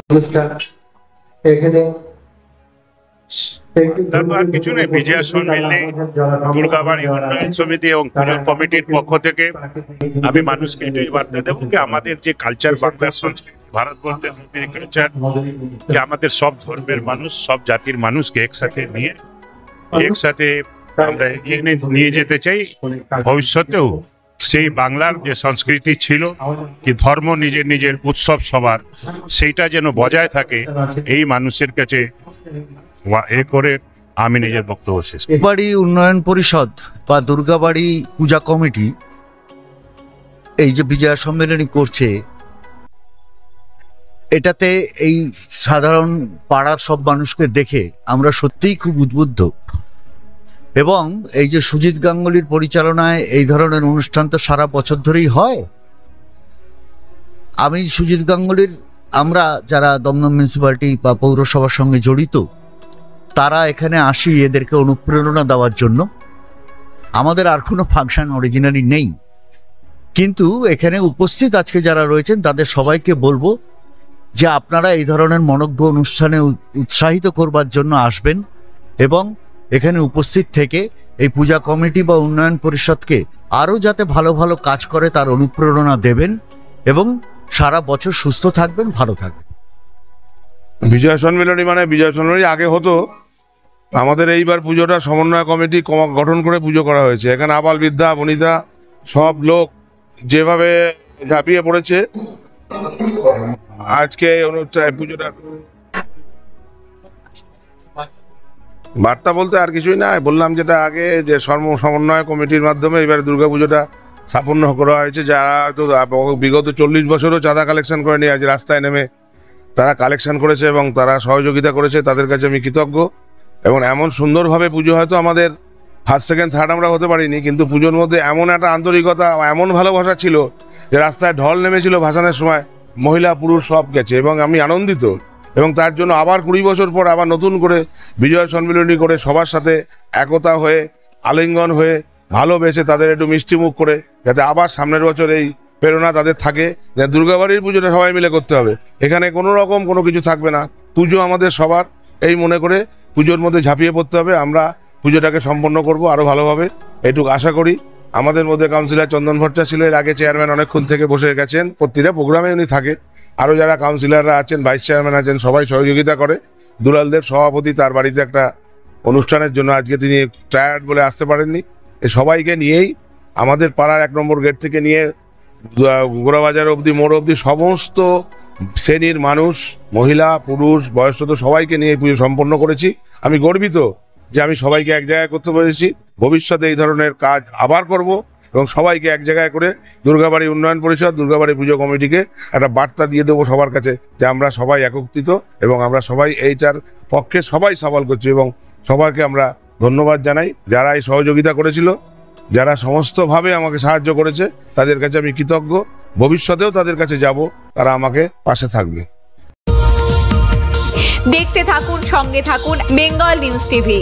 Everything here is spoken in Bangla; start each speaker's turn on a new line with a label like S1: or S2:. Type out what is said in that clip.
S1: অনুষ্ঠান এখানে
S2: তারপর আর কিছু নেই। বিজয়া সম্মেলনে দুর্গাবাড়ি উন্নয়ন সমিতি এবং পুজোর কমিটির পক্ষ থেকে আমি মানুষকে এটাই বার্তা দেবো যে আমাদের যে কালচার, বাংলার সংস্কৃতি, ভারতবর্ষের কালচার, যে আমাদের সব ধর্মের মানুষ, সব জাতির মানুষকে একসাথে নিয়ে একসাথে আমরা এগিয়ে নিয়ে যেতে চাই। ভবিষ্যতেও সেই বাংলার যে সংস্কৃতি ছিল, কি ধর্ম নিজের নিজের উৎসব সবার, সেইটা যেন বজায় থাকে, এই মানুষের কাছে এ করে আমি নিজের বক্তব্য শেষ করি।
S3: বাড়ি উন্নয়ন পরিষদ বা দুর্গাবাড়ি পূজা কমিটি এই যে বিজয়া সম্মেলনী করছে, এটাতে এই সাধারণ পাড়ার সব মানুষকে দেখে আমরা সত্যিই খুব উদ্বুদ্ধ। এবং এই যে সুজিত গাঙ্গুলির পরিচালনায় এই ধরনের অনুষ্ঠান তো সারা বছর ধরেই হয়। আমি সুজিত গাঙ্গুলির, আমরা যারা দমদম মিউনিসিপ্যালিটি বা পৌরসভার সঙ্গে জড়িত, তারা এখানে আসি এদেরকে অনুপ্রেরণা দেওয়ার জন্য। আমাদের আর কোনো ফাংশন অরিজিনালি নেই, কিন্তু এখানে উপস্থিত আজকে যারা রয়েছেন তাদের সবাইকে বলবো যে আপনারা এই ধরনের মনোজ্ঞ অনুষ্ঠানে উৎসাহিত করবার জন্য আসবেন এবং এখানে উপস্থিত থেকে এই পূজা কমিটি বা উন্নয়ন পরিষদকে আরও যাতে ভালো ভালো কাজ করে তার অনুপ্রেরণা দেবেন এবং সারা বছর সুস্থ থাকবেন, ভালো থাকবেন।
S4: বিজয়া সম্মেলনী মানে বিজয়া সম্মেলনী আগে হতো, আমাদের এইবার পুজোটা সমন্বয় কমিটি গঠন করে পুজো করা হয়েছে। এখানে আবাল বৃদ্ধা বনিতা সব লোক যেভাবে ঝাঁপিয়ে পড়েছে আজকে পুজোটা। বার্তা বলতে আর কিছুই না, বললাম যেটা আগে, যে সমন্বয় কমিটির মাধ্যমে এবার দুর্গাপুজোটা স্থাপন্য করা হয়েছে। যারা তো বিগত 40 বছরও চাঁদা কালেকশন করে নিয়ে আজ রাস্তায় নেমে তারা কালেকশন করেছে এবং তারা সহযোগিতা করেছে, তাদের কাছে আমি কৃতজ্ঞ। এবং এমন সুন্দরভাবে পুজো হয়তো আমাদের ফার্স্ট সেকেন্ড থার্ড আমরা হতে পারিনি, কিন্তু পুজোর মধ্যে এমন একটা আন্তরিকতা, এমন ভালোবাসা ছিল যে রাস্তায় ঢল নেমেছিল ভাসানের সময়, মহিলা পুরুষ সব গেছে এবং আমি আনন্দিত। এবং তার জন্য আবার 20 বছর পর আবার নতুন করে বিজয়া সম্মেলনী করে সবার সাথে একতা হয়ে, আলিঙ্গন হয়ে, ভালোবেসে তাদের একটু মিষ্টি মুখ করে, যাতে আবার সামনের বছর এই প্রেরণা তাদের থাকে যে দুর্গাবাড়ির পুজোটা সবাই মিলে করতে হবে, এখানে কোনো রকম কোনো কিছু থাকবে না, পুজো আমাদের সবার, এই মনে করে পুজোর মধ্যে ঝাঁপিয়ে পড়তে হবে। আমরা পুজোটাকে সম্পন্ন করব আরও ভালোভাবে, এটুকু আশা করি। আমাদের মধ্যে কাউন্সিলর চন্দন ভট্টাচার্য ছিল, এর আগে চেয়ারম্যান অনেকক্ষণ থেকে বসে গেছেন, প্রতিটা প্রোগ্রামে উনি থাকে। আরও যারা কাউন্সিলররা আছেন, ভাইস চেয়ারম্যান আছেন, সবাই সহযোগিতা করে। দুলাল দেব সভাপতি, তার বাড়িতে একটা অনুষ্ঠানের জন্য আজকে তিনি টায়ার্ড বলে আসতে পারেননি। এই সবাইকে নিয়েই আমাদের পাড়ার 1 নম্বর গেট থেকে নিয়ে গোড়াবাজার অবধি, মোড় অবধি সমস্ত শ্রেণীর মানুষ, মহিলা পুরুষ বয়স্ক সবাইকে নিয়ে পুজো সম্পন্ন করেছি। আমি গর্বিত যে আমি সবাইকে এক জায়গায় করতে পেরেছি। ভবিষ্যতে এই ধরনের কাজ আবার করব এবং সবাইকে এক জায়গায় করে দুর্গাবাড়ি উন্নয়ন পরিষদ, দুর্গাবাড়ি পুজো কমিটিকে একটা বার্তা দিয়ে দেবো সবার কাছে যে আমরা সবাই একত্রিত এবং আমরা সবাই এইটার পক্ষে সবাই সওয়াল করছি। এবং সবাইকে আমরা ধন্যবাদ জানাই যারা এই সহযোগিতা করেছিল, যারা সমস্তভাবে আমাকে সাহায্য করেছে, তাদের কাছে আমি কৃতজ্ঞ। ভবিষ্যতেও তাদের কাছে যাব, তারা আমাকে পাশে থাকবে।
S5: দেখতে থাকুন, সঙ্গে থাকুন বেঙ্গল নিউজ টিভি।